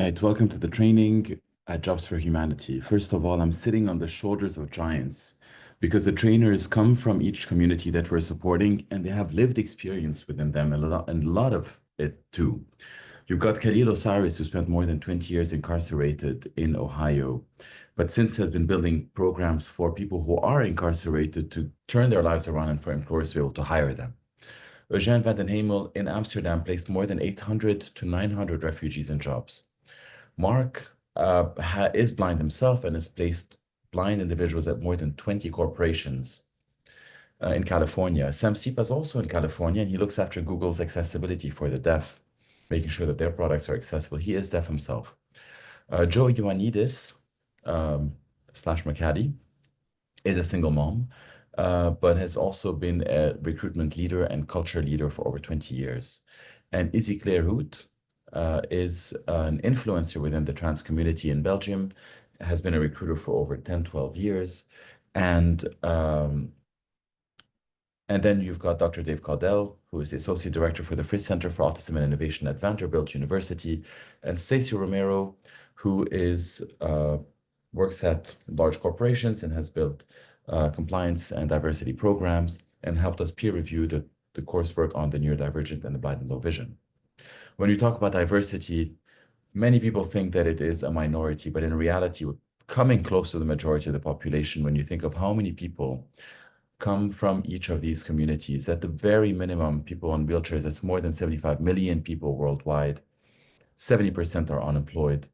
Right, welcome to the training at Jobs for Humanity. First of all, I'm sitting on the shoulders of giants because the trainers come from each community that we're supporting and they have lived experience within them and a lot of it too. You've got Khalil Osiris, who spent more than 20 years incarcerated in Ohio, but since has been building programs for people who are incarcerated to turn their lives around and for employers to be able to hire them. Eugene van den Hemel in Amsterdam placed more than 800 to 900 refugees in jobs. Mark is blind himself and has placed blind individuals at more than 20 corporations in California. Sam Sipa is also in California, and he looks after Google's accessibility for the deaf, making sure that their products are accessible. He is deaf himself. Joe Ioannidis slash McCaddy is a single mom, but has also been a recruitment leader and culture leader for over 20 years. And Izzy Claire Hoot is an influencer within the trans community in Belgium, has been a recruiter for over 10, 12 years. And then you've got Dr. Dave Caudell, who is the Associate Director for the Frisch Center for Autism and Innovation at Vanderbilt University, and Stacey Romero, who works at large corporations and has built compliance and diversity programs and helped us peer review the coursework on the neurodivergent and the blind and low vision. When you talk about diversity, many people think that it is a minority, but in reality, we're coming close to the majority of the population when you think of how many people come from each of these communities. At the very minimum, people on wheelchairs, that's more than 75 million people worldwide. 70% are unemployed.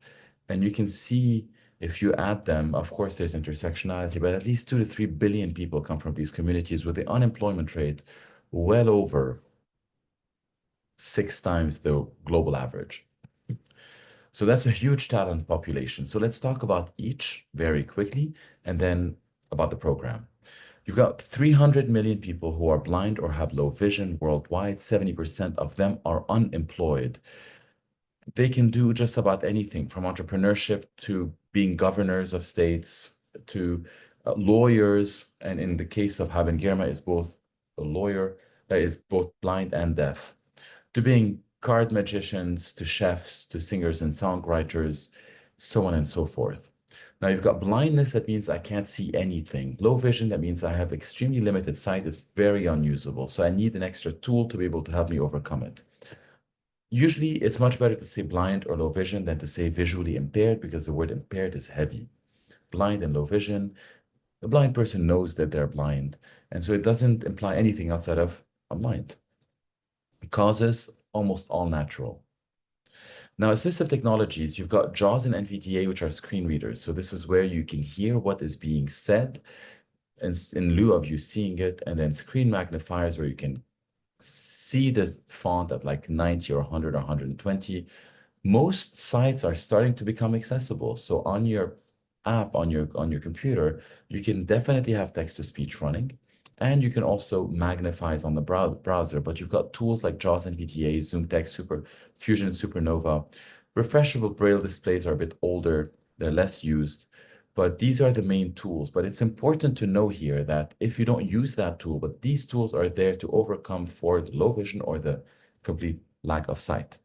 And you can see if you add them, of course, there's intersectionality, but at least 2 to 3 billion people come from these communities with the unemployment rate well over 6 times the global average. So that's a huge talent population. So let's talk about each very quickly and then about the program. You've got 300 million people who are blind or have low vision worldwide. 70% of them are unemployed. They can do just about anything from entrepreneurship to being governors of states to lawyers. And in the case of Haben Girma, is both a lawyer that is both blind and deaf, to being card magicians, to chefs, to singers and songwriters, so on and so forth. Now you've got blindness, that means I can't see anything. Low vision, that means I have extremely limited sight. It's very unusable. So I need an extra tool to be able to help me overcome it. Usually it's much better to say blind or low vision than to say visually impaired because the word impaired is heavy. Blind and low vision, a blind person knows that they're blind. And so it doesn't imply anything outside of I'm blind. Causes almost all natural. Now, assistive technologies, you've got JAWS and NVDA, which are screen readers. So this is where you can hear what is being said in lieu of you seeing it, and then screen magnifiers where you can see the font at like 90 or 100 or 120. Most sites are starting to become accessible. So on your app, on your computer, you can definitely have text-to-speech running. And you can also magnify on the browser, but you've got tools like JAWS NVDA, ZoomText, Fusion Supernova. Refreshable Braille displays are a bit older, they're less used, but these are the main tools. But it's important to know here that if you don't use that tool, but these tools are there to overcome for the low vision or the complete lack of sight.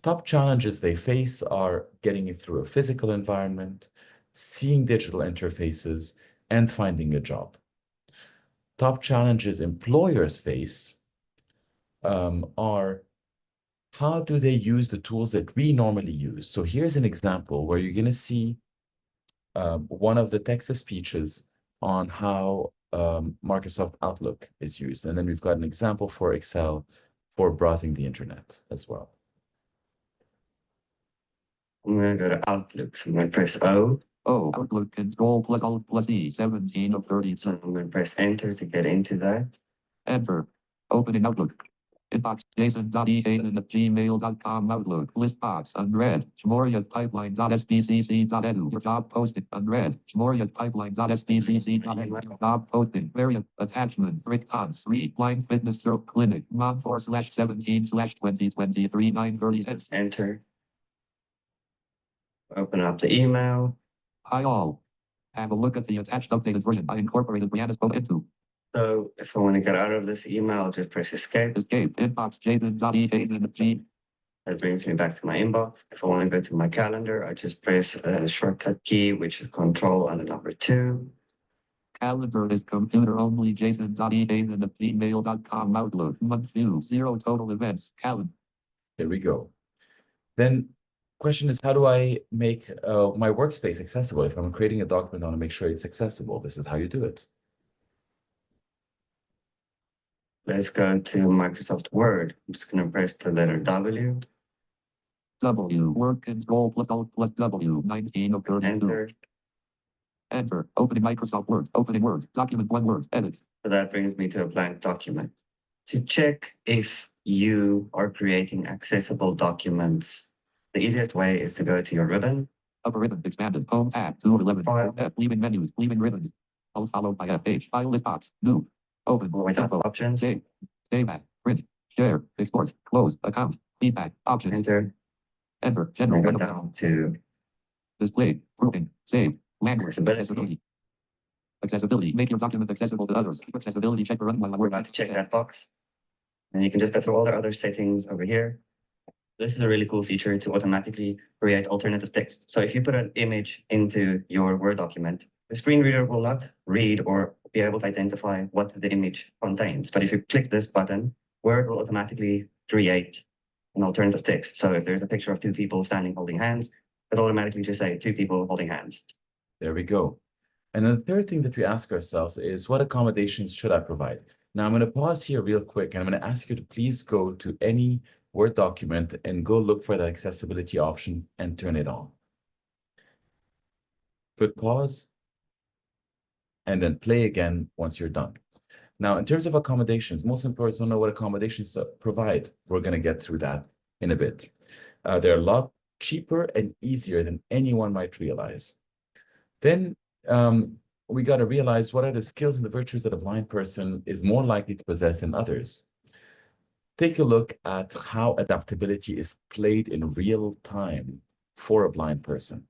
Top challenges they face are getting it through a physical environment, seeing digital interfaces, and finding a job. Top challenges employers face are how do they use the tools that we normally use? So here's an example where you're going to see one of the text-to-speeches on how Microsoft Outlook is used. And then we've got an example for Excel for browsing the internet as well. I'm going to go to Outlook. So I'm going to press O. Outlook Control plus Alt plus E 17 of 30. So I'm going to press Enter to get into that. Enter. Opening Outlook. Inbox jason.ehanan@gmail.com Outlook. List box unread. Chmoriapipeline.sbcc.edu. Your job posted unread. Chmoriapipeline.sbcc.edu. Job posting. Variant. Attachment. Rick Tons. Blind Fitness Stroke Clinic. Mom 4/17/2023 9:30. Press Enter. Open up the email. Hi all. Have a look at the attached updated version. I incorporated Brianna's code into. So if I want to get out of this email, I'll just press Escape. Escape. Inbox jason.ehanan@gmail. That brings me back to my inbox. If I want to go to my calendar, I just press a shortcut key, which is Control and the number 2. Calendar is computer only. Jason.eaton@gmail.com. Outlook. Month view. 0 total events. Calendar. There we go. Then question is, how do I make my workspace accessible? If I'm creating a document, I want to make sure it's accessible. This is how you do it. Let's go to Microsoft Word. I'm just going to press the letter W. W. Word Control plus Alt plus W. 19 of 32. Enter. Enter. Opening Microsoft Word. Opening Word. Document 1 word. Edit. So that brings me to a blank document. To check if you are creating accessible documents, the easiest way is to go to your ribbon. Upper ribbon expanded. Home tab 2 of 11. File. F. Leaving menus. Leaving ribbons. Alt followed by FH. File list box. New. Open. With the Info. options. Save. Save as. Print. Share. Export. Close. Account. Feedback. Options. Enter. Enter. And General. go Window. down to Display. Grouping. Save. Language. Accessibility. Accessibility. Accessibility. Make your document accessible to others. Accessibility check run while we're about to check that box. And you can just go through all the other settings over here. This is a really cool feature to automatically create alternative text. So if you put an image into your Word document, the screen reader will not read or be able to identify what the image contains. But if you click this button, Word will automatically create an alternative text. So if there's a picture of 2 people standing holding hands, it'll automatically just say 2 people holding hands. There we go. And then the third thing that we ask ourselves is, what accommodations should I provide? Now I'm going to pause here real quick, and I'm going to ask you to please go to any Word document and go look for that accessibility option and turn it on. Good pause. And then play again once you're done. Now, in terms of accommodations, most employers don't know what accommodations to provide. We're going to get through that in a bit. They're a lot cheaper and easier than anyone might realize. Then we got to realize what are the skills and the virtues that a blind person is more likely to possess than others. Take a look at how adaptability is played in real time for a blind person.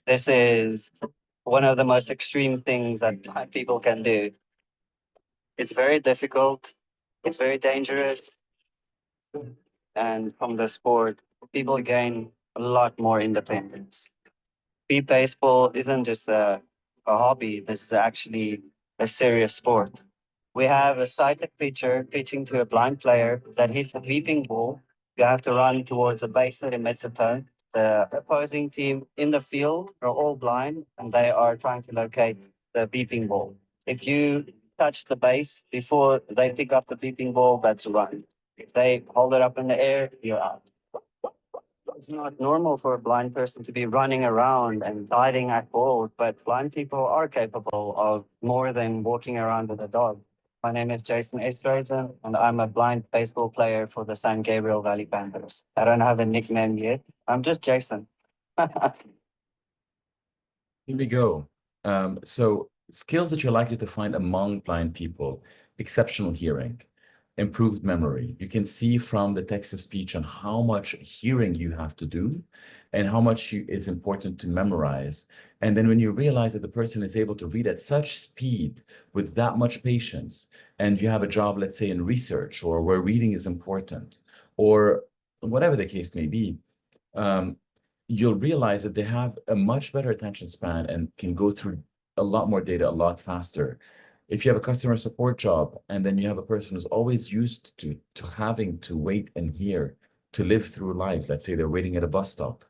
This is one of the most extreme things that blind people can do. It's very difficult. It's very dangerous. And from the sport, people gain a lot more independence. Beep baseball isn't just a hobby. This is actually a serious sport. We have a sighted pitcher pitching to a blind player that hits a beeping ball. You have to run towards a base that emits a tone. The opposing team in the field are all blind and they are trying to locate the beeping ball. If you touch the base before they pick up the beeping ball, that's a run. If they hold it up in the air, you're out. It's not normal for a blind person to be running around and diving at balls, but blind people are capable of more than walking around with a dog. My name is Jason Estrazen, and I'm a blind baseball player for the San Gabriel Valley Panthers. I don't have a nickname yet. I'm just Jason. Here we go. So skills that you're likely to find among blind people: exceptional hearing, improved memory. You can see from the text-to-speech on how much hearing you have to do and how much it's important to memorize. And then when you realize that the person is able to read at such speed with that much patience, and you have a job, let's say, in research or where reading is important, or whatever the case may be, you'll realize that they have a much better attention span and can go through a lot more data a lot faster. If you have a customer support job and then you have a person who's always used to having to wait and hear to live through life, let's say they're waiting at a bus stop,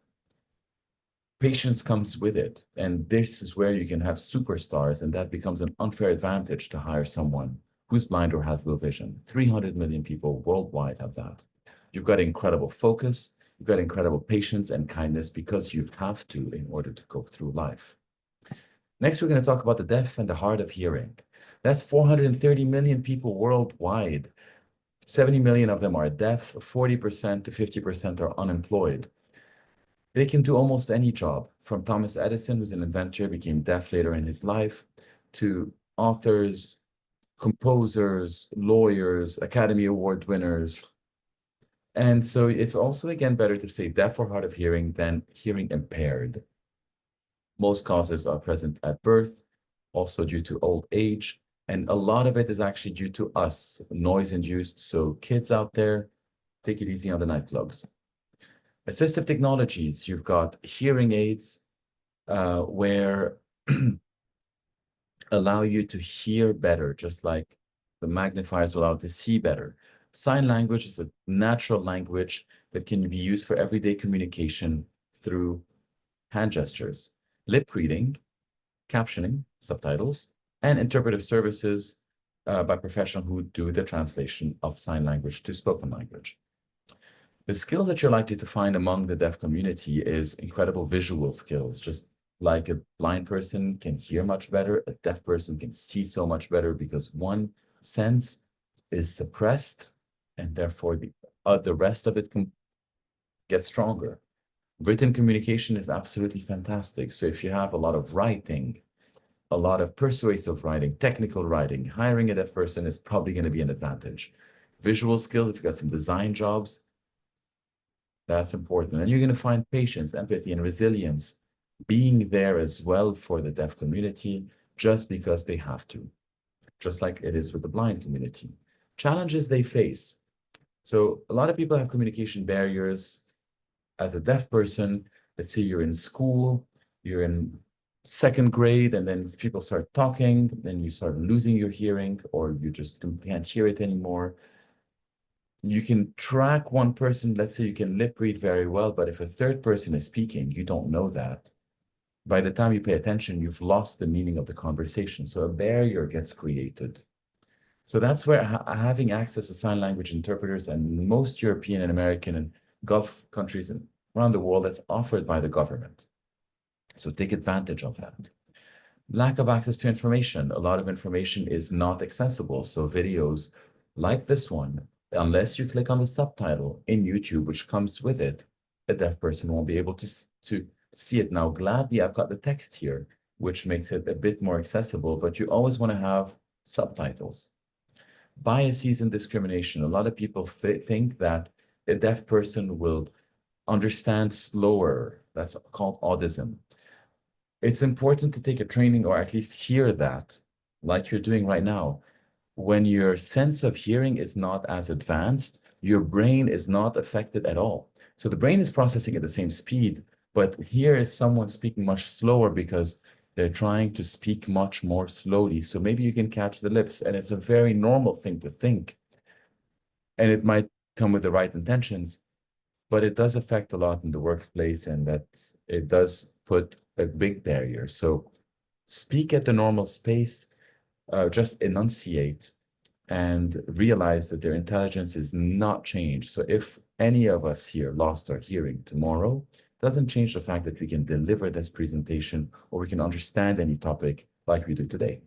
patience comes with it. And this is where you can have superstars, and that becomes an unfair advantage to hire someone who's blind or has low vision. 300 million people worldwide have that. You've got incredible focus, you've got incredible patience and kindness because you have to in order to go through life. Next, we're going to talk about the deaf and the hard of hearing. That's 430 million people worldwide. 70 million of them are deaf, 40% to 50% are unemployed. They can do almost any job, from Thomas Edison, who's an inventor, became deaf later in his life, to authors, composers, lawyers, Academy Award winners. And so it's also, again, better to say deaf or hard of hearing than hearing impaired. Most causes are present at birth, also due to old age, And a lot of it is actually due to us, noise induced. So kids out there, take it easy on the nightclubs. Assistive technologies, you've got hearing aids where allow you to hear better, just like the magnifiers will allow you to see better. Sign language is a natural language that can be used for everyday communication through hand gestures. Lip reading, captioning, subtitles, and interpretive services by professionals who do the translation of sign language to spoken language. The skills that you're likely to find among the deaf community is incredible visual skills. Just like a blind person can hear much better, a deaf person can see so much better because one sense is suppressed and therefore the rest of it can get stronger. Written communication is absolutely fantastic. So if you have a lot of writing, a lot of persuasive writing, technical writing, hiring a deaf person is probably going to be an advantage. Visual skills, if you've got some design jobs, that's important. And you're going to find patience, empathy, and resilience being there as well for the deaf community just because they have to, just like it is with the blind community. Challenges they face. So a lot of people have communication barriers. As a deaf person, let's say you're in school, you're in second grade, and then people start talking, then you start losing your hearing, or you just can't hear it anymore. You can track one person, let's say you can lip read very well, but if a third person is speaking, you don't know that. By the time you pay attention, you've lost the meaning of the conversation. So a barrier gets created. So that's where having access to sign language interpreters, and most European and American and Gulf countries and around the world, that's offered by the government. So take advantage of that. Lack of access to information. A lot of information is not accessible. So videos like this one, unless you click on the subtitle in YouTube, which comes with it, a deaf person won't be able to see it. Now, gladly, I've got the text here, which makes it a bit more accessible, but you always want to have subtitles. Biases and discrimination. A lot of people think that a deaf person will understand slower. That's called autism. It's important to take a training or at least hear that, like you're doing right now. When your sense of hearing is not as advanced, your brain is not affected at all. So the brain is processing at the same speed, but here is someone speaking much slower because they're trying to speak much more slowly. So maybe you can catch the lips, and it's a very normal thing to think. And it might come with the right intentions, but it does affect a lot in the workplace, and it does put a big barrier. So speak at the normal space, just enunciate and realize that their intelligence is not changed. So if any of us here lost our hearing tomorrow, doesn't change the fact that we can deliver this presentation or we can understand any topic like we do today.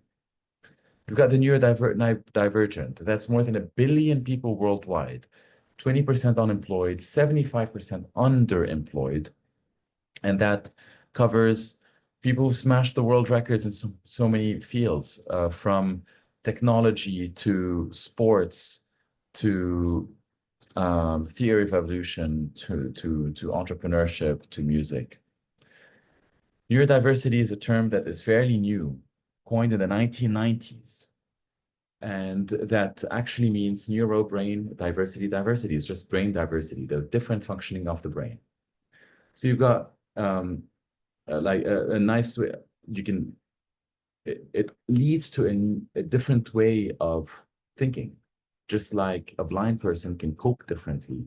We've got the neurodivergent. That's more than 1 billion people worldwide, 20% unemployed, 75% underemployed. And that covers people who've smashed the world records in so many fields, from technology to sports to theory of evolution to entrepreneurship to music. Neurodiversity is a term that is fairly new, coined in the 1990s. And that actually means neuro-brain diversity. Diversity is just brain diversity, the different functioning of the brain. So you've got like a nice way, it leads to a different way of thinking. Just like a blind person can cope differently,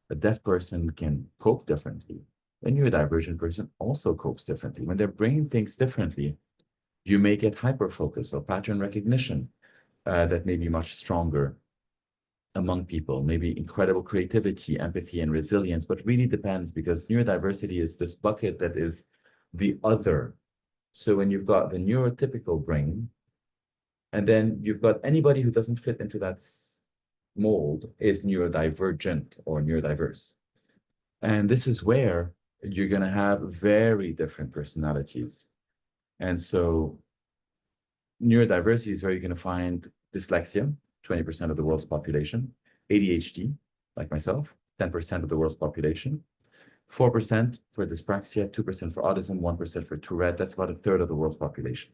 a deaf person can cope differently. A neurodivergent person also copes differently. When their brain thinks differently, you may get hyperfocus or pattern recognition that may be much stronger among people, maybe incredible creativity, empathy, and resilience, but really depends, because neurodiversity is this bucket that is the other. So when you've got the neurotypical brain, and then you've got anybody who doesn't fit into that mold is neurodivergent or neurodiverse. And this is where you're going to have very different personalities. And so neurodiversity is where you're going to find dyslexia, 20% of the world's population, ADHD, like myself, 10% of the world's population, 4% for dyspraxia, 2% for autism, 1% for Tourette. That's about 1/3 of the world's population.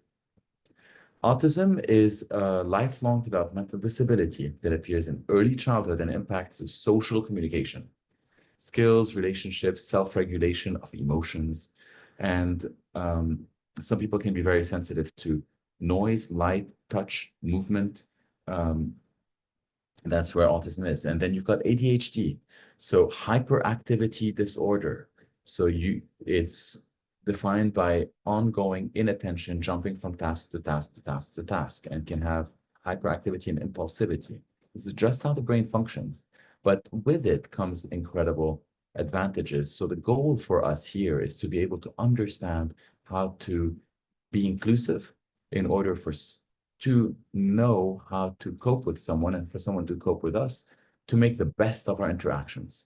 Autism is a lifelong developmental disability that appears in early childhood and impacts social communication, skills, relationships, self-regulation of emotions, and some people can be very sensitive to noise, light, touch, movement. That's where autism is. And then you've got ADHD, so hyperactivity disorder. So it's defined by ongoing inattention, jumping from task to task to task to task, and can have hyperactivity and impulsivity. This is just how the brain functions. But with it comes incredible advantages. So the goal for us here is to be able to understand how to be inclusive in order to know how to cope with someone and for someone to cope with us to make the best of our interactions.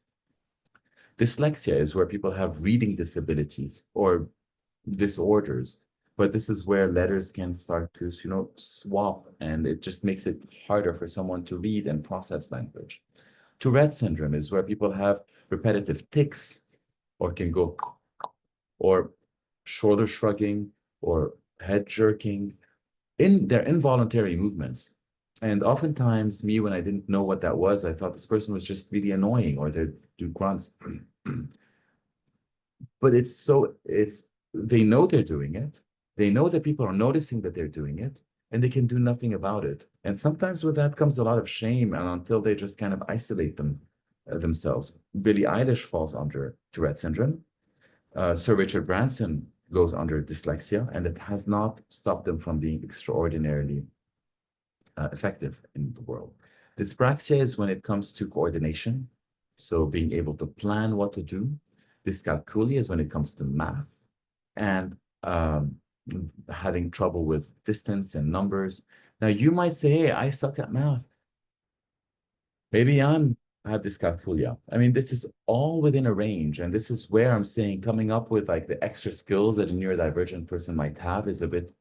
Dyslexia is where people have reading disabilities or disorders, but this is where letters can start to, swap, and it just makes it harder for someone to read and process language. Tourette syndrome is where people have repetitive tics or can go, or shoulder shrugging or head jerking in their involuntary movements. And oftentimes me, when I didn't know what that was, I thought this person was just really annoying or they do grunts. But they know they're doing it. They know that people are noticing that they're doing it and they can do nothing about it. And sometimes with that comes a lot of shame, and until they just kind of isolate themselves. Billie Eilish falls under Tourette syndrome. Sir Richard Branson goes under dyslexia, and it has not stopped them from being extraordinarily effective in the world. Dyspraxia is when it comes to coordination, so being able to plan what to do. Dyscalculia is when it comes to math, and having trouble with distance and numbers. Now, you might say, hey, I suck at math. Maybe I have dyscalculia. I mean, this is all within a range. And this is where I'm saying coming up with like the extra skills that a neurodivergent person might have is a bit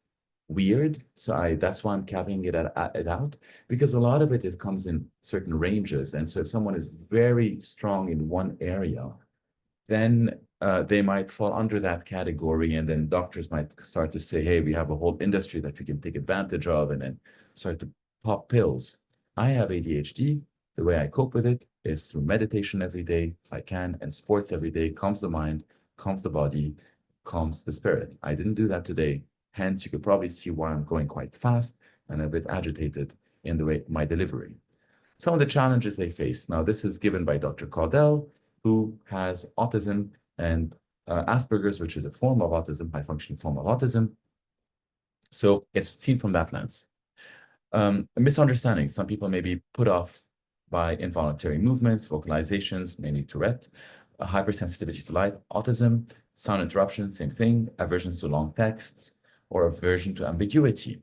weird. So that's why I'm caveating it out, because a lot of it comes in certain ranges. And so if someone is very strong in one area, then they might fall under that category. And then doctors might start to say, hey, we have a whole industry that we can take advantage of, and then start to pop pills. I have ADHD. The way I cope with it is through meditation every day, if I can, and sports every day. Calms the mind, calms the body, calms the spirit. I didn't do that today. Hence, you could probably see why I'm going quite fast and a bit agitated in the way my delivery. Some of the challenges they face. Now, this is given by Dr. Caudell, who has autism and Asperger's, which is a form of autism, high-functioning form of autism. So it's seen from that lens. Misunderstandings. Some people may be put off by involuntary movements, vocalizations, mainly Tourette, hypersensitivity to light, autism, sound interruptions, same thing, aversions to long texts, or aversion to ambiguity.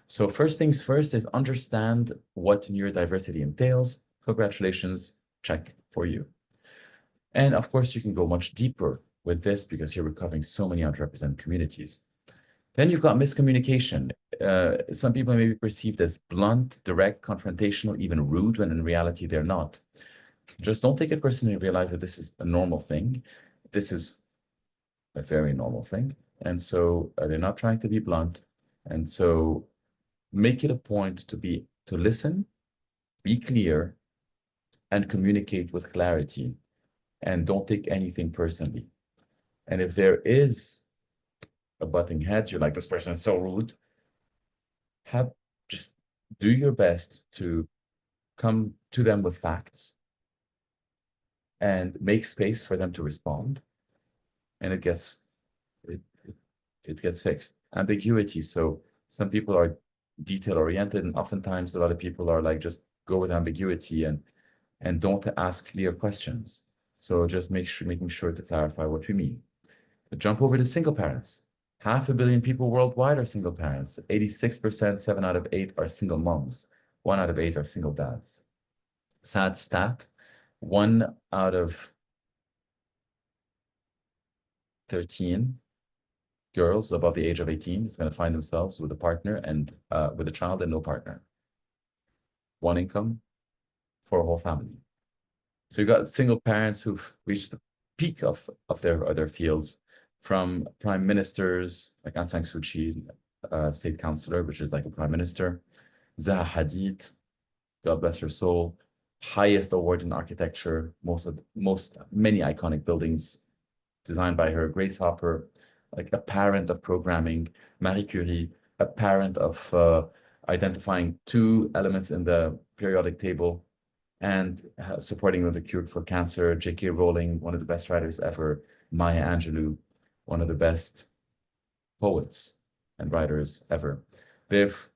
So first things first is understand what neurodiversity entails. Congratulations, check for you. And of course, you can go much deeper with this because here we're covering so many underrepresented communities. Then you've got miscommunication. Some people may be perceived as blunt, direct, confrontational, even rude, when in reality they're not. Just don't take it personally. Realize that this is a normal thing. This is a very normal thing. And so they're not trying to be blunt. And so make it a point to listen, be clear, and communicate with clarity. And don't take anything personally. And if there is a butting heads, you're like, this person is so rude, just do your best to come to them with facts and make space for them to respond, and it gets fixed. Ambiguity. So some people are detail oriented, and oftentimes a lot of people are like, just go with ambiguity and don't ask clear questions. So just making sure to clarify what we mean. Jump over to single parents. 500 million people worldwide are single parents. 86%, 7 out of 8 are single moms. 1 out of 8 are single dads. Sad stat, 1 out of 13 girls above the age of 18 is going to find themselves with a partner and with a child and no partner. One income for a whole family. So you've got single parents who've reached the peak of their fields, from prime ministers like Aung San Suu Kyi, state councilor, which is like a prime minister. Zaha Hadid, God bless her soul, highest award in architecture, many iconic buildings designed by her. Grace Hopper, like a parent of programming. Marie Curie, a parent of identifying 2 elements in the periodic table and supporting the cure for cancer. J.K. Rowling, one of the best writers ever. Maya Angelou, one of the best poets and writers ever. They've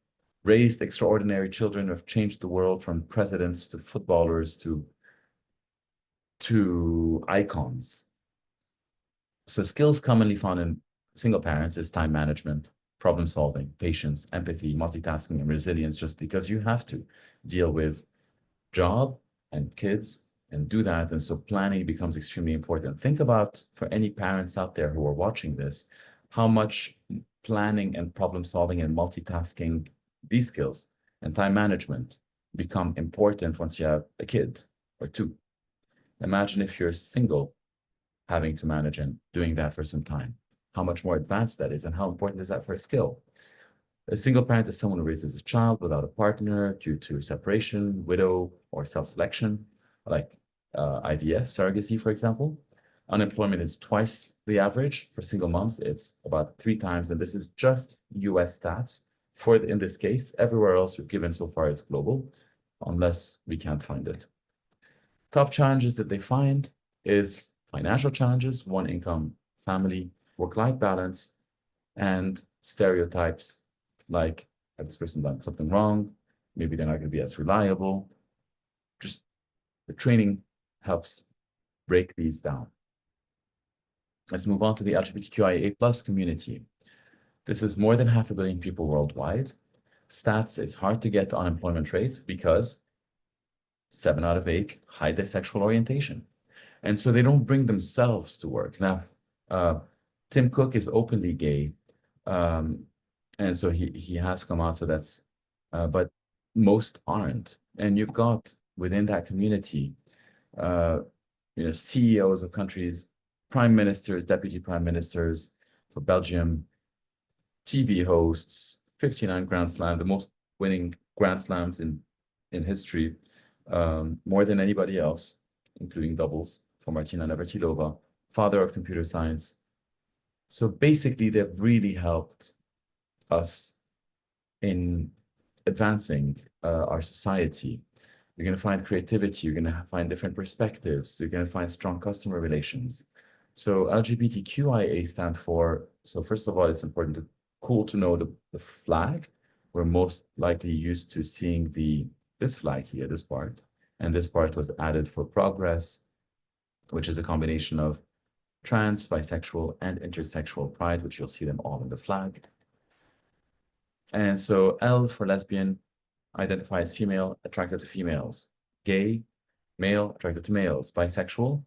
raised extraordinary children who have changed the world, from presidents to footballers to icons. So skills commonly found in single parents is time management, problem solving, patience, empathy, multitasking, and resilience, just because you have to deal with job and kids and do that. And so planning becomes extremely important. Think about, for any parents out there who are watching this, how much planning and problem solving and multitasking, these skills and time management, become important once you have a kid or 2. Imagine if you're single, having to manage and doing that for some time, how much more advanced that is and how important is that for a skill. A single parent is someone who raises a child without a partner due to separation, widow, or self-selection, like IVF, surrogacy, for example. Unemployment is twice the average. For single moms, it's about 3 times, and this is just US stats in this case. Everywhere else we've given so far is global, unless we can't find it. Top challenges that they find is financial challenges, one income family, work-life balance, and stereotypes like, has this person done something wrong? Maybe they're not going to be as reliable. Just the training helps break these down. Let's move on to the LGBTQIA+ community. This is more than 500 million people worldwide. Stats, it's hard to get unemployment rates because 7 out of 8 hide their sexual orientation. And so they don't bring themselves to work. Now, Tim Cook is openly gay. And so he has come out, so that's, but most aren't. And you've got within that community, CEOs of countries, prime ministers, deputy prime ministers for Belgium, TV hosts, 59 Grand Slam, the most winning Grand Slams in history, more than anybody else, including doubles for Martina Navratilova, father of computer science. So basically, they've really helped us in advancing our society. You're going to find creativity. You're going to find different perspectives. You're going to find strong customer relations. So LGBTQIA stand for, so first of all, it's cool to know the flag. We're most likely used to seeing this flag here, this part. And this part was added for progress, which is a combination of trans, bisexual, and intersexual pride, which you'll see them all in the flag. And so L for lesbian, identifies female, attracted to females. Gay, male, attracted to males. Bisexual,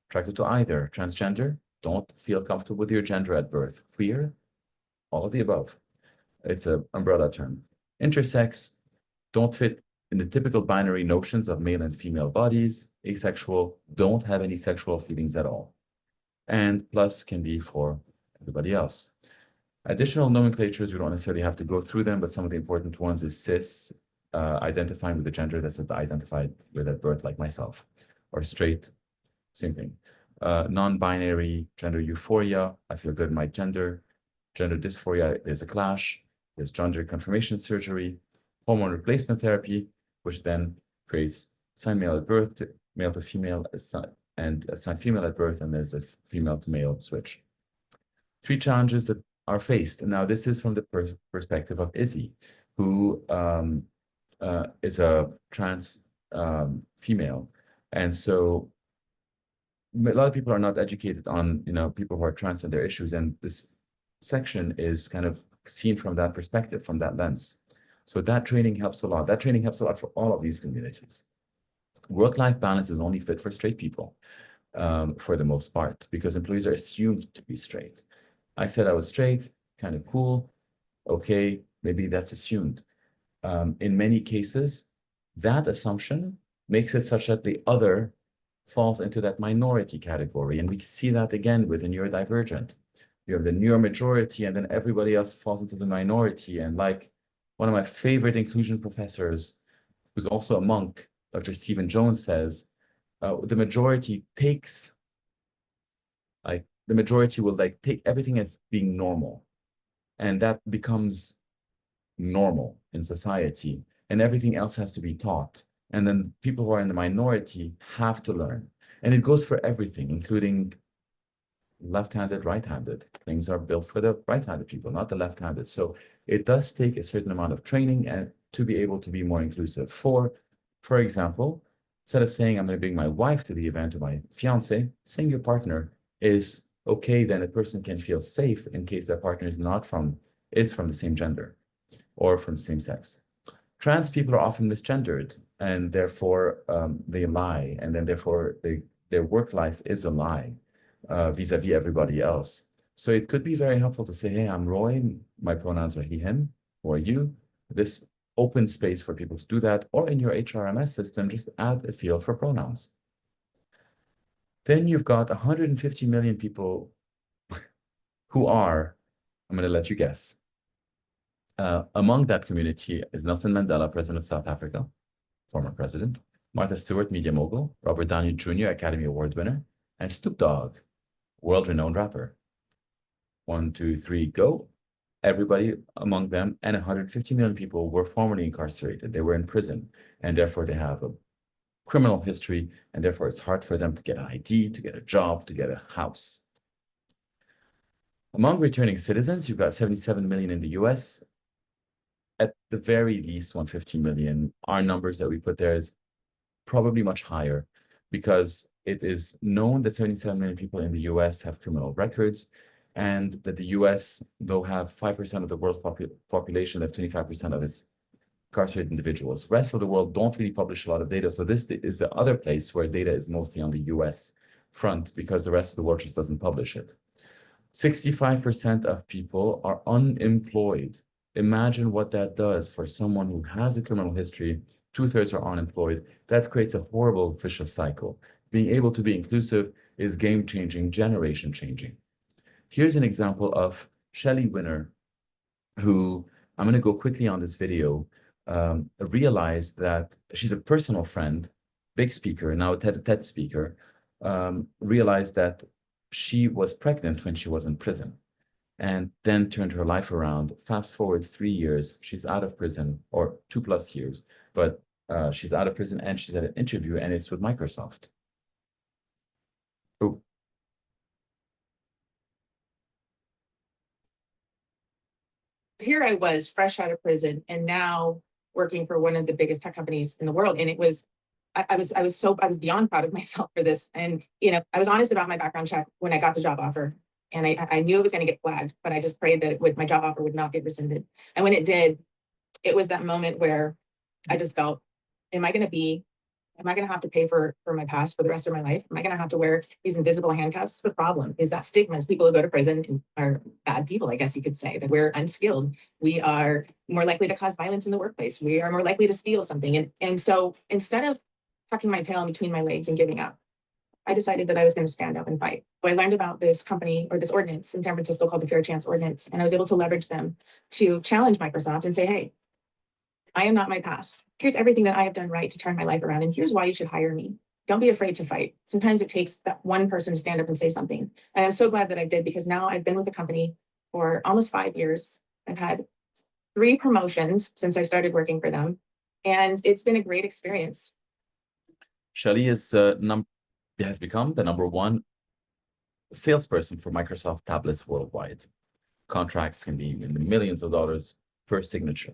attracted to either. Transgender, don't feel comfortable with your gender at birth. Queer, all of the above. It's an umbrella term. Intersex, don't fit in the typical binary notions of male and female bodies. Asexual, don't have any sexual feelings at all. And plus can be for everybody else. Additional nomenclatures, we don't necessarily have to go through them, but some of the important ones is cis, identifying with the gender that's identified with at birth, like myself, or straight, same thing. Non-binary, gender euphoria, I feel good in my gender. Gender dysphoria, there's a clash. There's gender confirmation surgery, hormone replacement therapy, which then creates assigned male at birth, male to female, and assigned female at birth, and there's a female to male switch. 3 challenges that are faced. And now this is from the perspective of Izzy, who is a trans female. And so a lot of people are not educated on, people who are trans and their issues. And this section is kind of seen from that perspective, from that lens. So that training helps a lot. That training helps a lot for all of these communities. Work-life balance is only fit for straight people, for the most part, because employees are assumed to be straight. I said I was straight, kind of cool. Okay, maybe that's assumed. In many cases, that assumption makes it such that the other falls into that minority category. And we can see that again within neurodivergent. you have the near majority, and then everybody else falls into the minority. And like one of my favorite inclusion professors, who's also a monk, Dr. Stephen Jones, says, the majority takes, like, the majority will like take everything as being normal, and that becomes normal in society, and everything else has to be taught. And then people who are in the minority have to learn. And it goes for everything, including left-handed, right-handed. Things are built for the right-handed people, not the left-handed. So it does take a certain amount of training and to be able to be more inclusive. For example, instead of saying I'm going to bring my wife to the event or my fiance, saying your partner is okay, then a person can feel safe in case their partner is from the same gender or from the same sex. Trans people are often misgendered, and therefore they lie, and then therefore their work life is a lie vis-a-vis everybody else. So it could be very helpful to say, hey, I'm Roy, my pronouns are he, him, or you. This open space for people to do that, or in your HRMS system, just add a field for pronouns. Then you've got 150 million people who are, I'm going to let you guess. Among that community is Nelson Mandela, President of South Africa, former president, Martha Stewart, media mogul, Robert Downey Jr., Academy Award winner, and Snoop Dogg, world-renowned rapper. 1, 2, 3, go. Everybody among them, and 150 million people were formerly incarcerated. They were in prison, and therefore they have a criminal history, and therefore it's hard for them to get an ID, to get a job, to get a house. Among returning citizens, you've got 77 million in the US. At the very least, 150 million. Our numbers that we put there is probably much higher, because it is known that 77 million people in the US have criminal records, and that the US, though have 5% of the world's population, have 25% of its incarcerated individuals. Rest of the world don't really publish a lot of data. So this is the other place where data is mostly on the US front, because the rest of the world just doesn't publish it. 65% of people are unemployed. Imagine what that does for someone who has a criminal history. 2/3 are unemployed. That creates a horrible vicious cycle. Being able to be inclusive is game-changing, generation-changing. Here's an example of Shelley Winner, who, I'm going to go quickly on this video, realized that she's a personal friend, big speaker, now a TED speaker, realized that she was pregnant when she was in prison, and then turned her life around. Fast forward 3 years, she's out of prison, or 2+ years, but she's out of prison, and she's at an interview, and it's with Microsoft. Oh. Here I was fresh out of prison, and now working for one of the biggest tech companies in the world. And it was, I was beyond proud of myself for this. And, I was honest about my background check when I got the job offer, and I knew it was going to get flagged, but I just prayed that my job offer would not get rescinded. And when it did, it was that moment where I just felt, am I going to have to pay for my past for the rest of my life? Am I going to have to wear these invisible handcuffs? The problem is that stigmas. People who go to prison are bad people, I guess you could say, that we're unskilled. We are more likely to cause violence in the workplace. We are more likely to steal something. And so instead of tucking my tail in between my legs and giving up, I decided that I was going to stand up and fight. So I learned about this company, or this ordinance in San Francisco called the Fair Chance Ordinance, and I was able to leverage them to challenge Microsoft and say, hey, I am not my past. Here's everything that I have done right to turn my life around, and here's why you should hire me. Don't be afraid to fight. Sometimes it takes that one person to stand up and say something. And I'm so glad that I did, because now I've been with the company for almost 5 years. I've had 3 promotions since I started working for them, and it's been a great experience. Shelley has become the #1 salesperson for Microsoft tablets worldwide. Contracts can be in the millions of dollars per signature.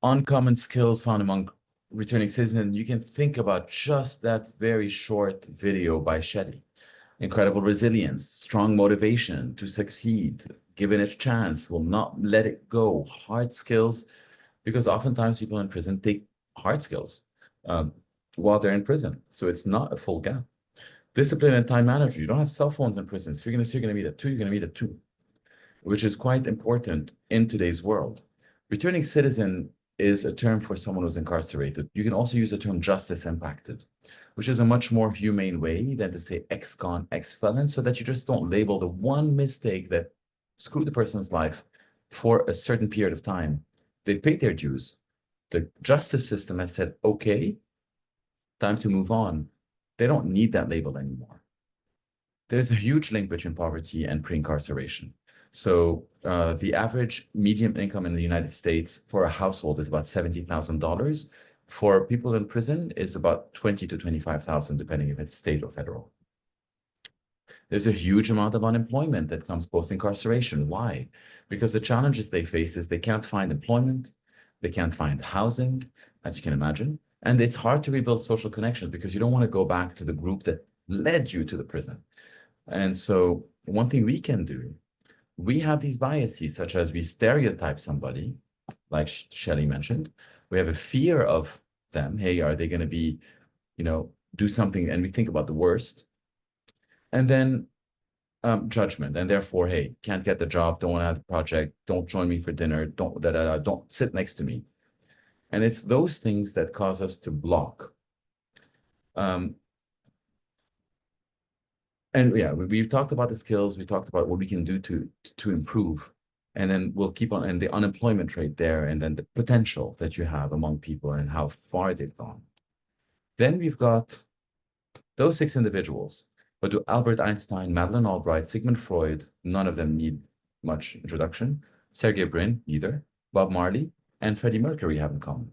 Uncommon skills found among returning citizens. You can think about just that very short video by Shelley. Incredible resilience, strong motivation to succeed, given a chance, will not let it go. Hard skills, because oftentimes people in prison take hard skills while they're in prison. So it's not a full gap. Discipline and time management. You don't have cell phones in prison. So if you're going to say you're going to meet at 2, you're going to meet at 2, which is quite important in today's world. Returning citizen is a term for someone who's incarcerated. You can also use the term justice impacted. which is a much more humane way than to say ex-con, ex-felon, so that you just don't label the one mistake that screwed the person's life for a certain period of time. They've paid their dues. The justice system has said, okay, time to move on. They don't need that label anymore. There's a huge link between poverty and pre-incarceration. So the average median income in the United States for a household is about $70,000. For people in prison is about 20 to 25,000, depending if it's state or federal. There's a huge amount of unemployment that comes post-incarceration. Why? Because the challenges they face is they can't find employment, they can't find housing, as you can imagine, and it's hard to rebuild social connections because you don't want to go back to the group that led you to the prison. And so one thing we can do, we have these biases, such as we stereotype somebody, like Shelley mentioned. We have a fear of them. Hey, are they going to be, do something? And we think about the worst. And then judgment. And therefore, hey, can't get the job, don't want to have the project, don't join me for dinner, don't sit next to me. And it's those things that cause us to block. And yeah, we talked about the skills, we talked about what we can do to improve. And then we'll keep on, and the unemployment rate there, and then the potential that you have among people and how far they've gone. Then we've got those 6 individuals, but do Albert Einstein, Madeleine Albright, Sigmund Freud, none of them need much introduction. Sergey Brin, neither. Bob Marley and Freddie Mercury have in common.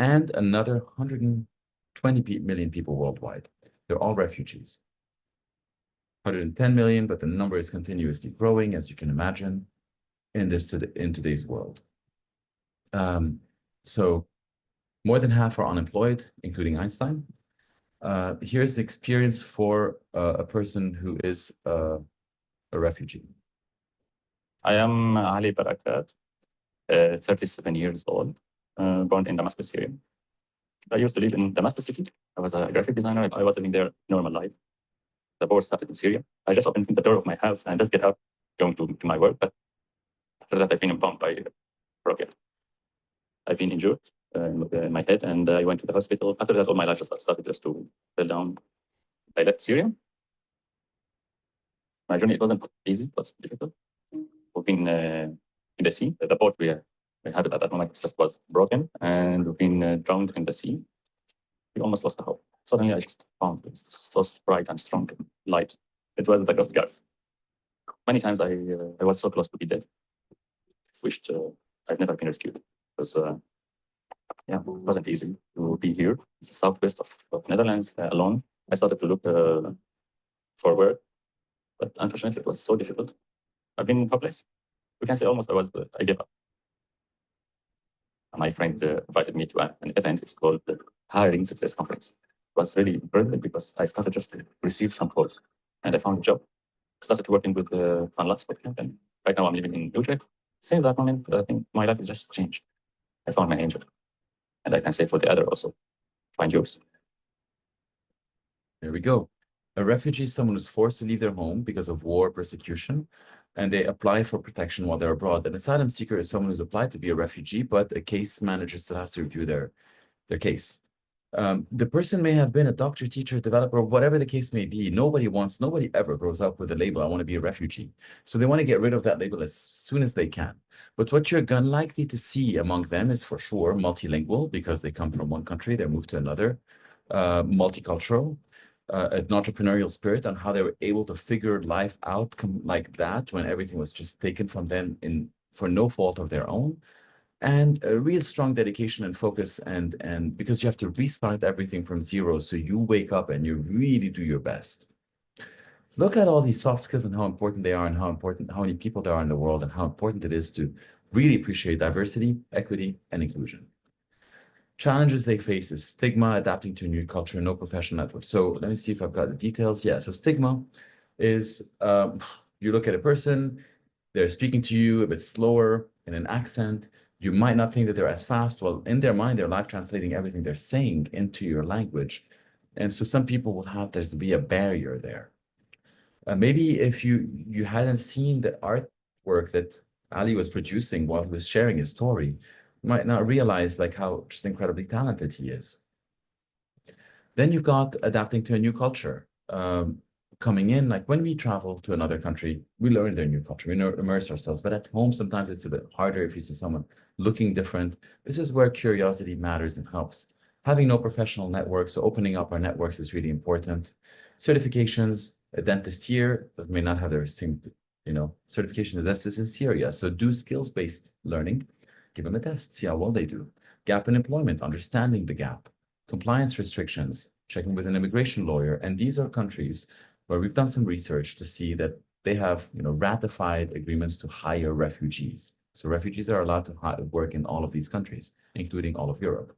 And another 120 million people worldwide. They're all refugees. 110 million, but the number is continuously growing, as you can imagine, in today's world. So more than half are unemployed, including Einstein. Here's the experience for a person who is a refugee. I am Ali Barakat, 37 years old, born in Damascus, Syria. I used to live in Damascus City. I was a graphic designer. I was living there normal life. The war started in Syria. I just opened the door of my house and just get out, going to my work. But after that, I've been bombed by a rocket. I've been injured in my head, and I went to the hospital. After that, all my life just started just to fall down. I left Syria. My journey, it wasn't easy, it was difficult. We've been in the sea. The boat we had at that moment just was broken, and we've been drowned in the sea. We almost lost the hope. Suddenly, I just found it so bright and strong and light. It was the Coast Guards. Many times I was so close to be dead. I wished I've never been rescued. Because yeah, it wasn't easy to be here. It's the southwest of Netherlands alone. I started to look for work, but unfortunately, it was so difficult. I've been hopeless. We can say almost I gave up. My friend invited me to an event. It's called the Hiring Success Conference. It was really brilliant because I started just to receive some calls, and I found a job. Started working with Van Lansdorp company. Right now, I'm living in Utrecht. Since that moment, I think my life has just changed. I found my angel, and I can say for the other also, find yours. There we go. A refugee is someone who's forced to leave their home because of war, persecution, and they apply for protection while they're abroad. An asylum seeker is someone who's applied to be a refugee, but a case manager still has to review their case. The person may have been a doctor, teacher, developer, whatever the case may be. Nobody ever grows up with a label, I want to be a refugee. So they want to get rid of that label as soon as they can. But what you're likely to see among them is for sure multilingual, because they come from one country, they're moved to another, multicultural, an entrepreneurial spirit on how they were able to figure life out like that when everything was just taken from them for no fault of their own. And a real strong dedication and focus, and because you have to restart everything from zero, so you wake up and you really do your best. Look at all these soft skills and how important they are, and how many people there are in the world, and how important it is to really appreciate diversity, equity, and inclusion. Challenges they face is stigma, adapting to a new culture, no professional network. So let me see if I've got the details. Yeah, so stigma is you look at a person, they're speaking to you a bit slower in an accent. You might not think that they're as fast. Well, in their mind, they're live translating everything they're saying into your language. And so some people will have, there's to be a barrier there. Maybe if you hadn't seen the artwork that Ali was producing while he was sharing his story, you might not realize like how just incredibly talented he is. Then you've got adapting to a new culture. Coming in, like when we travel to another country, we learn their new culture, we immerse ourselves. But at home, sometimes it's a bit harder if you see someone looking different. This is where curiosity matters and helps. Having no professional network, so opening up our networks is really important. Certifications, a dentist here may not have their same, certification as dentist in Syria. So do skills-based learning, give them a test, see how well they do. Gap in employment, understanding the gap. Compliance restrictions, checking with an immigration lawyer. And these are countries where we've done some research to see that they have, ratified agreements to hire refugees. So refugees are allowed to work in all of these countries, including all of Europe.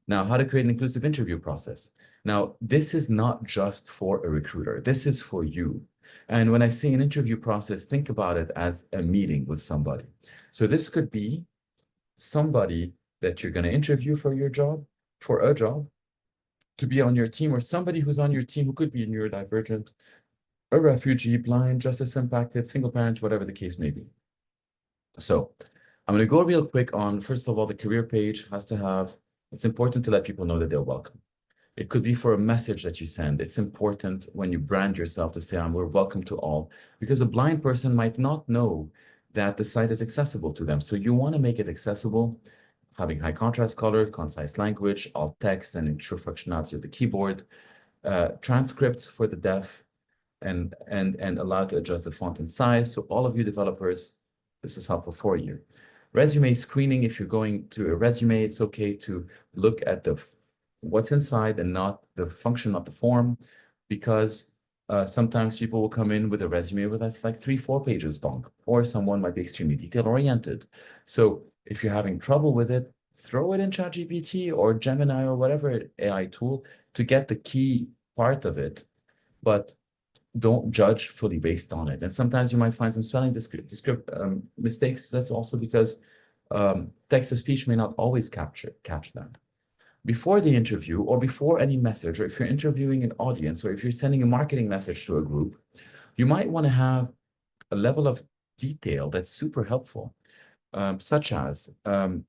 Now, how to create an inclusive interview process. Now, this is not just for a recruiter. This is for you. And when I say an interview process, think about it as a meeting with somebody. So this could be somebody that you're going to interview for your job, for a job, to be on your team, or somebody who's on your team who could be neurodivergent, a refugee, blind, justice impacted, single parent, whatever the case may be. So I'm going to go real quick on, first of all, the career page has to have, it's important to let people know that they're welcome. It could be for a message that you send. It's important when you brand yourself to say, we're welcome to all, because a blind person might not know that the site is accessible to them. So you want to make it accessible, having high contrast color, concise language, alt text, and ensure functionality of the keyboard, transcripts for the deaf, and allow to adjust the font and size. So all of you developers, this is helpful for you. Resume screening, if you're going to a resume, it's okay to look at what's inside and not the function of the form, because sometimes people will come in with a resume that's like 3-4 pages long, or someone might be extremely detail oriented. So if you're having trouble with it, throw it in ChatGPT or Gemini or whatever AI tool to get the key part of it, but don't judge fully based on it. And sometimes you might find some spelling mistakes. That's also because text-to-speech may not always catch them. Before the interview or before any message, or if you're interviewing an audience, or if you're sending a marketing message to a group, you might want to have a level of detail that's super helpful, such as a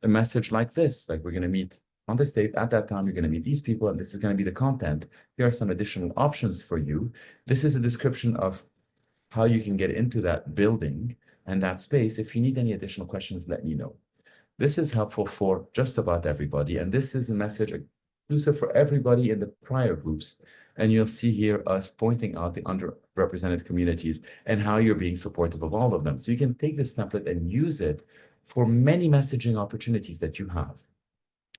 message like this, like we're going to meet on this date, at that time, you're going to meet these people, and this is going to be the content. Here are some additional options for you. This is a description of how you can get into that building and that space. If you need any additional questions, let me know. This is helpful for just about everybody. And this is a message inclusive for everybody in the prior groups. And you'll see here us pointing out the underrepresented communities and how you're being supportive of all of them. So you can take this template and use it for many messaging opportunities that you have.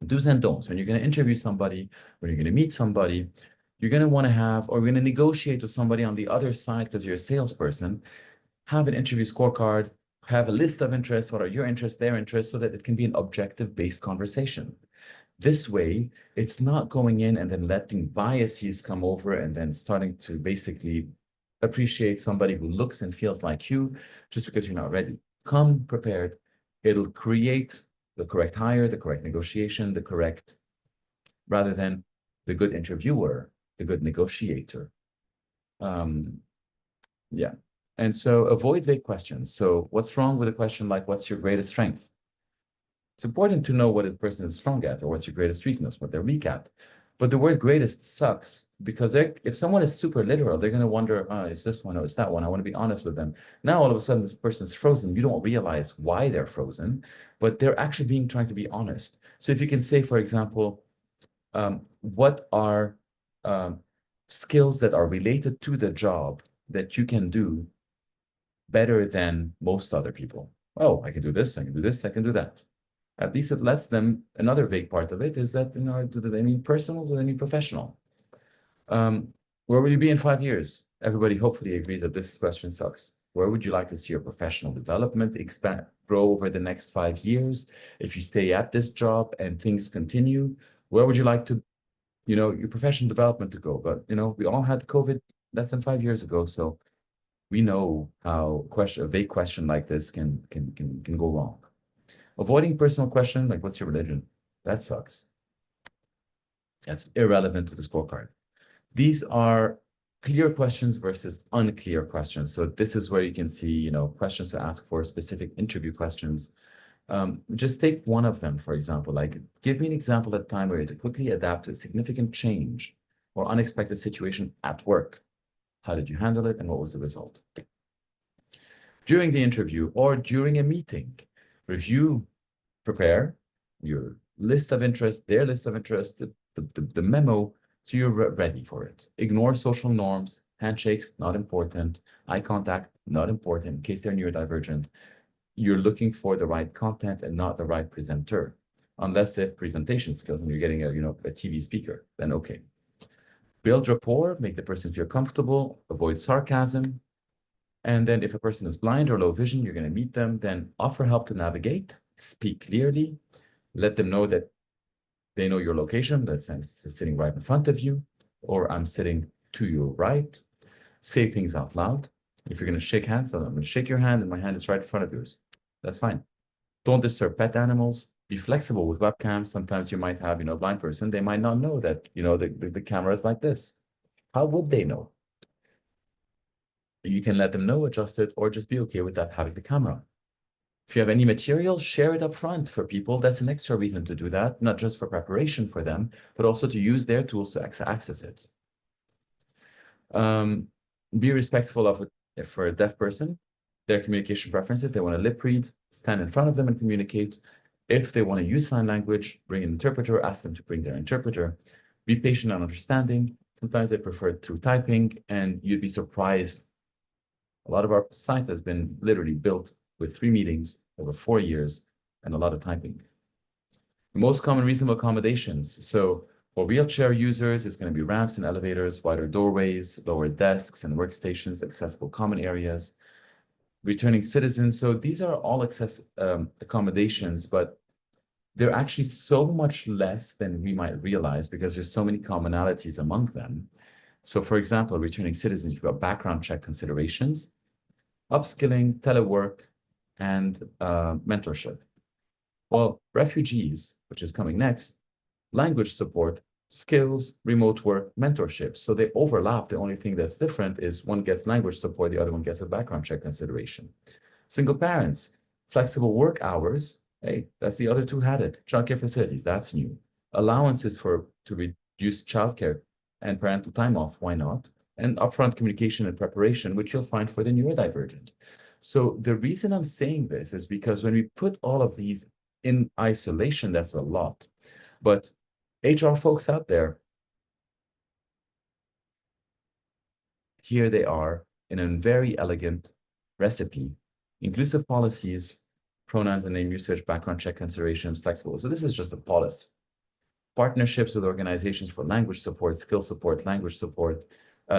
Do's and don'ts. When you're going to interview somebody, when you're going to meet somebody, you're going to want to have, or we're going to negotiate with somebody on the other side because you're a salesperson, have an interview scorecard, have a list of interests, what are your interests, their interests, so that it can be an objective-based conversation. This way, it's not going in and then letting biases come over and then starting to basically appreciate somebody who looks and feels like you just because you're not ready. Come prepared. It'll create the correct hire, the correct negotiation, rather than the good interviewer, the good negotiator. Yeah. And so avoid vague questions. So what's wrong with a question like, what's your greatest strength? It's important to know what a person is strong at, or what's your greatest weakness, what they're weak at. But the word greatest sucks, because if someone is super literal, they're going to wonder, it's this one or it's that one. I want to be honest with them. Now, all of a sudden, this person's frozen. You don't realize why they're frozen, but they're actually trying to be honest. So if you can say, for example, what are skills that are related to the job that you can do better than most other people? Oh, I can do this, I can do this, I can do that. At least it lets them, another vague part of it is that, do they mean personal, do they mean professional? Where will you be in 5 years? Everybody hopefully agrees that this question sucks. Where would you like to see your professional development grow over the next 5 years? If you stay at this job and things continue, where would you like to, your professional development to go? But, we all had COVID less than 5 years ago. So we know how a vague question like this can go wrong. Avoiding personal question like, what's your religion? That sucks. That's irrelevant to the scorecard. These are clear questions versus unclear questions. So this is where you can see, questions to ask for, specific interview questions. Just take one of them, for example, like give me an example at a time where you had to quickly adapt to a significant change or unexpected situation at work. How did you handle it and what was the result? During the interview or during a meeting, prepare your list of interests, their list of interests, the memo, so you're ready for it. Ignore social norms, handshakes, not important, eye contact, not important, in case they're neurodivergent. You're looking for the right content and not the right presenter, unless they have presentation skills and you're getting a TV speaker, then okay. Build rapport, make the person feel comfortable, avoid sarcasm. And then if a person is blind or low vision, you're going to meet them, then offer help to navigate, speak clearly, let them know that they know your location. Let's say I'm sitting right in front of you, or I'm sitting to your right. Say things out loud. If you're going to shake hands, I'm going to shake your hand and my hand is right in front of yours. That's fine. Don't disturb pet animals. Be flexible with webcams. Sometimes you might have, a blind person. They might not know that, the camera is like this. How would they know? You can let them know, adjust it, or just be okay with that having the camera. If you have any material, share it up front for people. That's an extra reason to do that, not just for preparation for them, but also to use their tools to access it. Be respectful of it. If for a deaf person, their communication preferences, they want to lip read, stand in front of them and communicate. If they want to use sign language, bring an interpreter, ask them to bring their interpreter. Be patient and understanding. Sometimes they prefer it through typing, and you'd be surprised. A lot of our site has been literally built with 3 meetings over 4 years and a lot of typing. The most common reasonable accommodations. So for wheelchair users, it's going to be ramps and elevators, wider doorways, lower desks and workstations, accessible common areas. Returning citizens. So these are all accommodations, but they're actually so much less than we might realize because there's so many commonalities among them. So for example, returning citizens, you've got background check considerations, upskilling, telework, and mentorship. Well, refugees, which is coming next, language support, skills, remote work, mentorship. So they overlap. The only thing that's different is one gets language support, the other one gets a background check consideration. Single parents, flexible work hours. Hey, that's the other two had it. Childcare facilities, that's new. Allowances to reduce childcare and parental time off, why not? And upfront communication and preparation, which you'll find for the neurodivergent. So the reason I'm saying this is because when we put all of these in isolation, that's a lot. But HR folks out there, here they are in a very elegant recipe, inclusive policies, pronouns and name usage, background check considerations, flexible. So this is just a policy. Partnerships with organizations for language support, skill support, language support,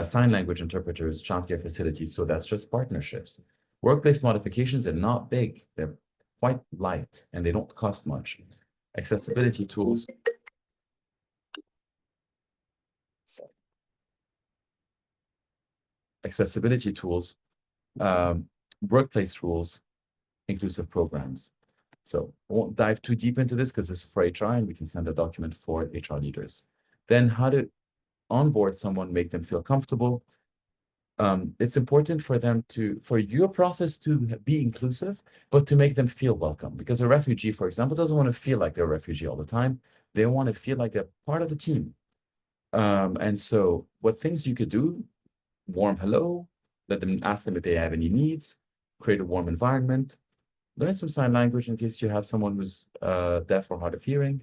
sign language interpreters, childcare facilities. So that's just partnerships. Workplace modifications are not big. They're quite light and they don't cost much. Accessibility tools. Accessibility tools, workplace rules, inclusive programs. So I won't dive too deep into this because this is for HR and we can send a document for HR leaders. Then how to onboard someone, make them feel comfortable. It's important for your process to be inclusive, but to make them feel welcome. Because a refugee, for example, doesn't want to feel like they're a refugee all the time. They want to feel like they're part of the team. And so what things you could do, warm hello, let them ask them if they have any needs, create a warm environment, learn some sign language in case you have someone who's deaf or hard of hearing.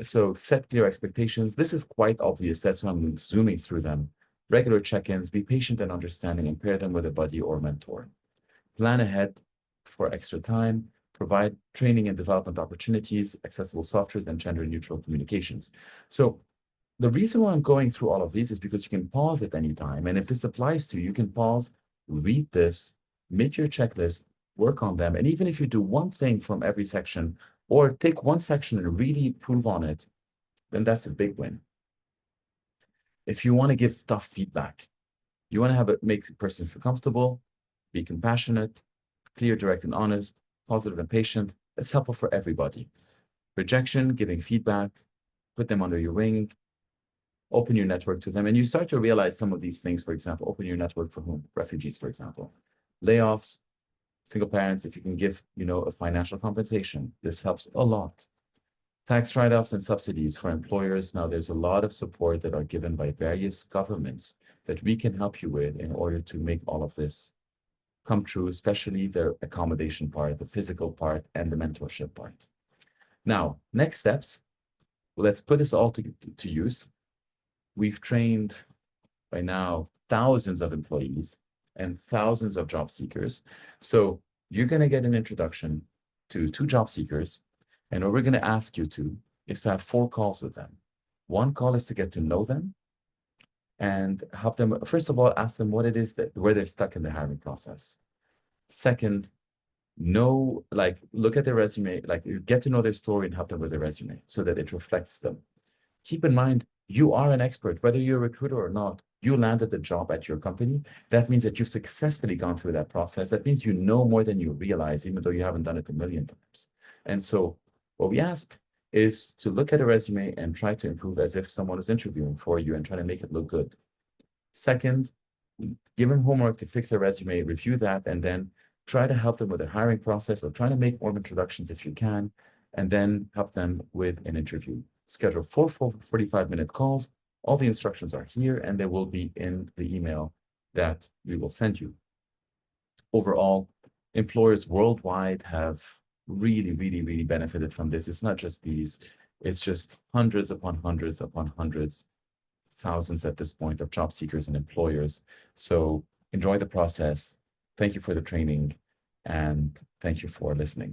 So set clear expectations. This is quite obvious. That's why I'm zooming through them. Regular check-ins, be patient and understanding, and pair them with a buddy or mentor. Plan ahead for extra time, provide training and development opportunities, accessible software, and gender-neutral communications. So the reason why I'm going through all of these is because you can pause at any time. And if this applies to you, you can pause, read this, make your checklist, work on them. And even if you do one thing from every section, or take one section and really improve on it, then that's a big win. If you want to give tough feedback, you want to have it make the person feel comfortable, be compassionate, clear, direct, and honest, positive and patient. That's helpful for everybody. Rejection, giving feedback, put them under your wing, open your network to them. And you start to realize some of these things, for example, open your network for whom? Refugees, for example. Layoffs, Single parents, if you can give, a financial compensation, this helps a lot. Tax write-offs and subsidies for employers. Now, there's a lot of support that are given by various governments that we can help you with in order to make all of this come true, especially the accommodation part, the physical part, and the mentorship part. Now, next steps, let's put this all to use. We've trained by now thousands of employees and thousands of job seekers. So you're going to get an introduction to 2 job seekers. And what we're going to ask you to is to have 4 calls with them. 1 call is to get to know them and help them, first of all, ask them what it is where they're stuck in the hiring process. Second, look at their resume, get to know their story and help them with their resume so that it reflects them. Keep in mind, you are an expert, whether you're a recruiter or not. You landed the job at your company. That means that you've successfully gone through that process. That means you know more than you realize, even though you haven't done it a million times. And so what we ask is to look at a resume and try to improve as if someone is interviewing for you and try to make it look good. Second, give them homework to fix their resume, review that, and then try to help them with their hiring process or try to make more introductions if you can, and then help them with an interview. Schedule 4 45-minute calls. All the instructions are here, and they will be in the email that we will send you. Overall, employers worldwide have really, really, really benefited from this. It's not just these, it's just hundreds upon hundreds upon hundreds, thousands at this point of job seekers and employers. So enjoy the process. Thank you for the training, and thank you for listening.